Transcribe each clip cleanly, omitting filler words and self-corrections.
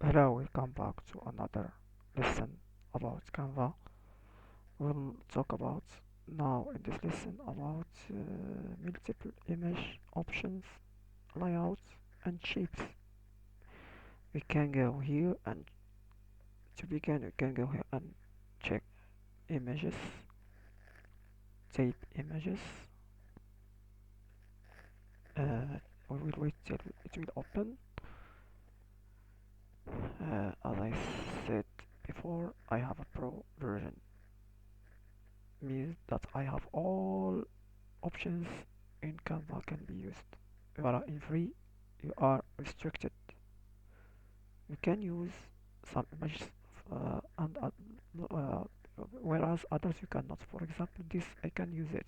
Hello, welcome back to another lesson about Canva. We'll talk about now in this lesson about multiple image options, layouts, and shapes. We can go here and to begin, we can go here and check images, tape images. We will wait till it will open. As I said before, I have a pro version, means that I have all options in Canva can be used. Whereas in free, you are restricted. You can use some images and uh, whereas others you cannot. For example, this I can use it,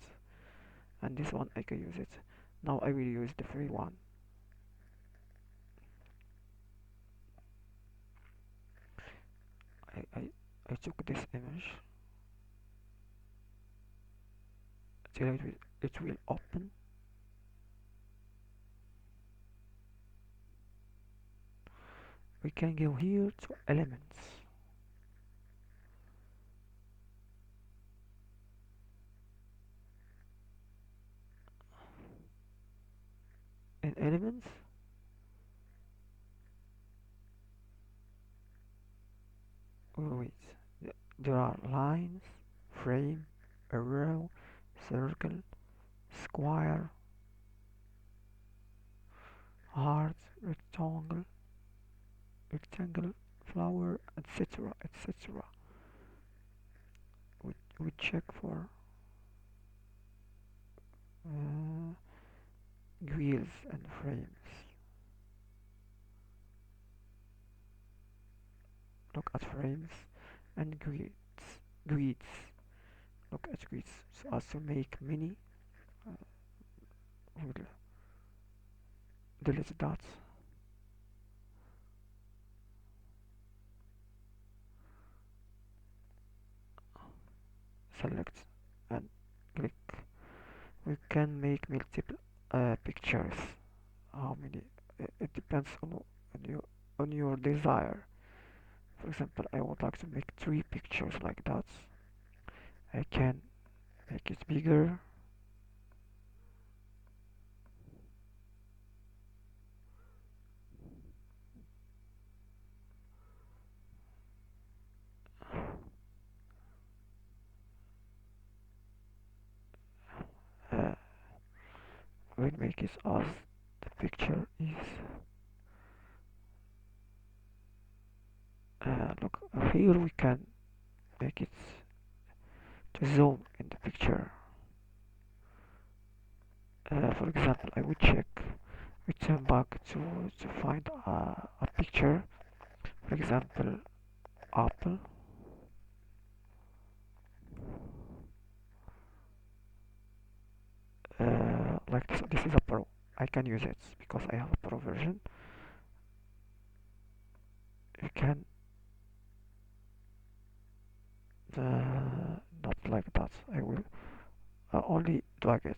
and this one I can use it. Now I will use the free one. I, I, I took this image till it will open. We can go here to elements. In elements, wait, there are lines, frame, arrow, circle, square, heart, rectangle, flower, etc., etc. We check for uh, wheels and frames. Look at frames and grids. Look at grids. So as to make many, uh, we'll delete that. Select and click. We can make multiple pictures. How many? It depends on your desire. For example, I would like to make 3 pictures like that. I can make it bigger. Uh, we'll make it as the picture is. Look, here we can make it to zoom in the picture. For example, I would check, return back to find a picture. For example, apple. Like this. This is a pro. I can use it because I have a pro version. You can not like that. I will only drag it.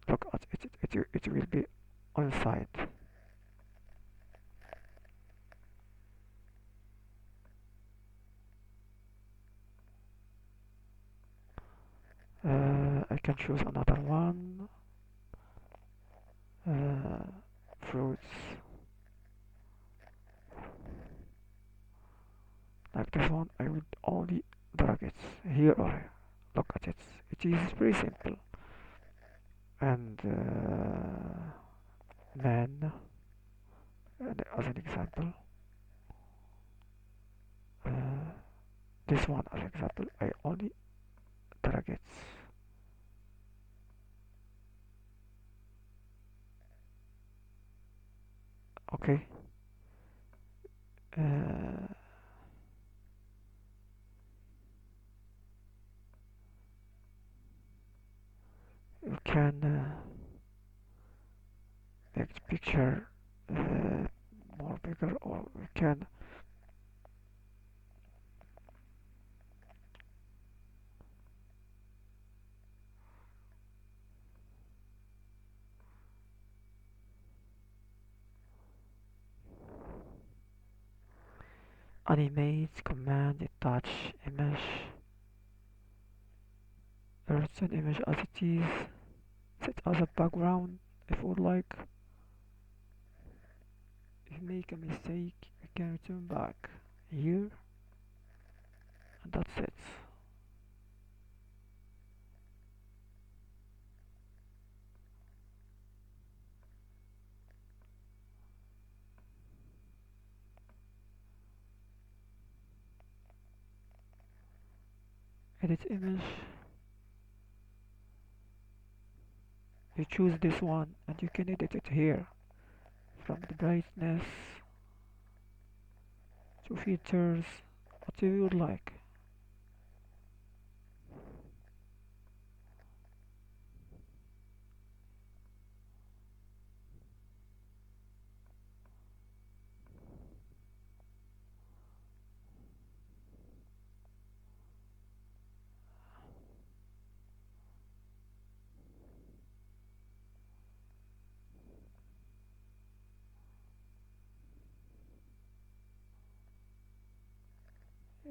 Look at it. It will be on side. I can choose another one. Fruits like this one. I will only drag it here or here. Look at it. It is very simple. And man, as an example, uh, this one as example, I only drag it. Okay. Uh, you can make the picture more bigger, or we can animate, command, attach image, return image as it is, set as a background if we would like. If you make a mistake, you can return back here, and that's it. Edit image, you choose this one and you can edit it here from the brightness to filters, whatever you would like.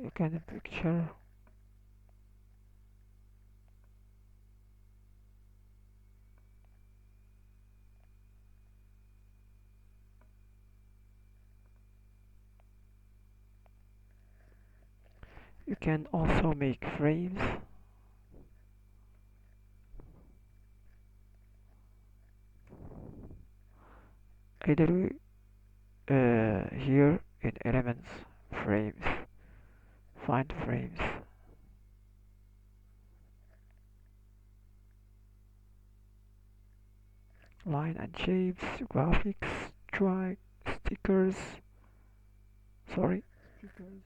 You can picture, you can also make frames, either here in elements, frames, find frames, line and shapes, graphics, drag, stickers, sorry, stickers,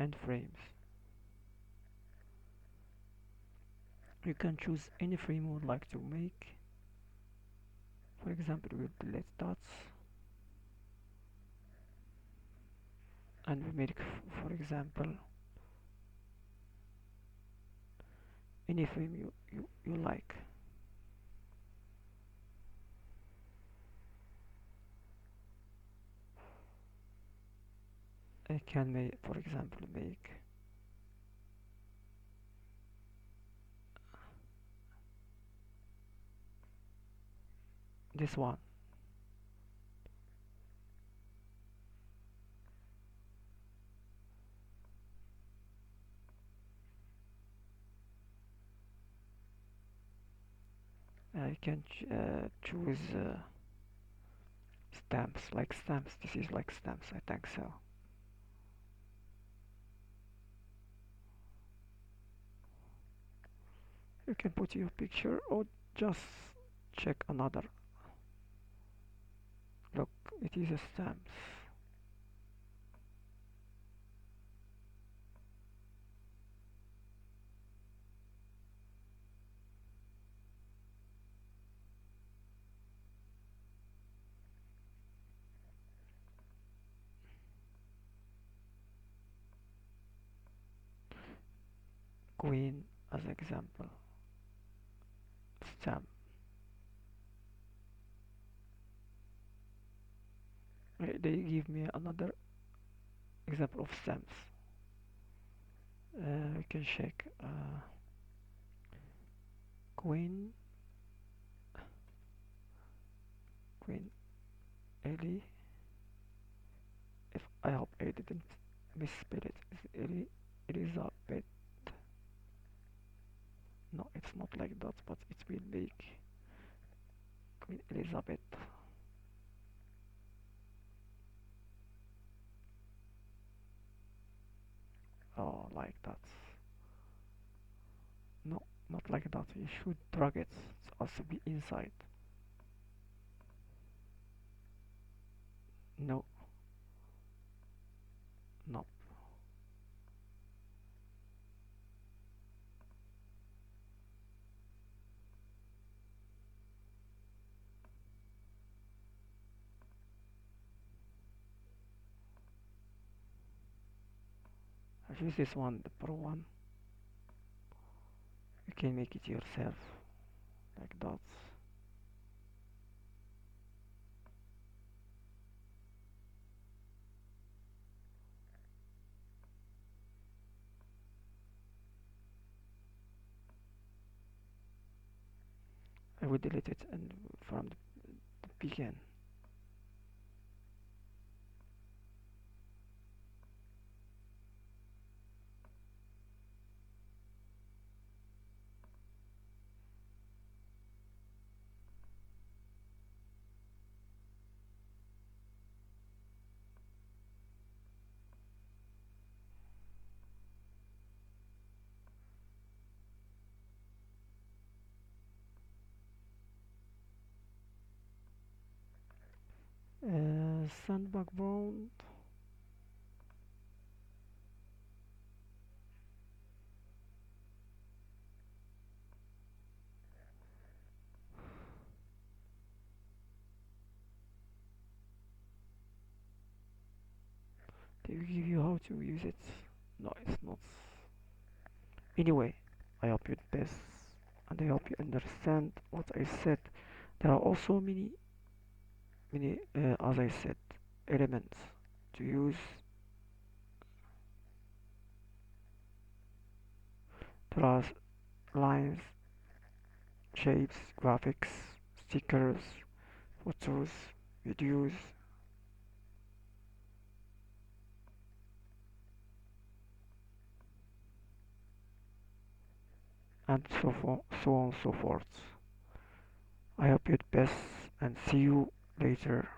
and frames. You can choose any frame you would like to make. For example, we'll delete dots and we make, for example, any frame you like. I can make, for example, make this one. I can choose stamps, like stamps. This is like stamps, I think so. You can put your picture or just check another. Look, it is a stamps. Queen as example. Stamp. They give me another example of stamps. We can check Queen, Queen Ellie. If I hope I didn't misspell it. It's Elizabeth. No, it's not like that, but it will make Queen Elizabeth. Oh, like that. No, not like that. You should drag it. It has to be inside. No, no. I choose this one, the pro one. You can make it yourself, like that. will delete it and from the begin. Sand background. They will give you how to use it. No, it's not. Anyway, I hope you the best and I hope you understand what I said. There are also many, as I said, elements to use. There are lines, shapes, graphics, stickers, photos, videos, and so on and so forth. I hope you the best and see you later.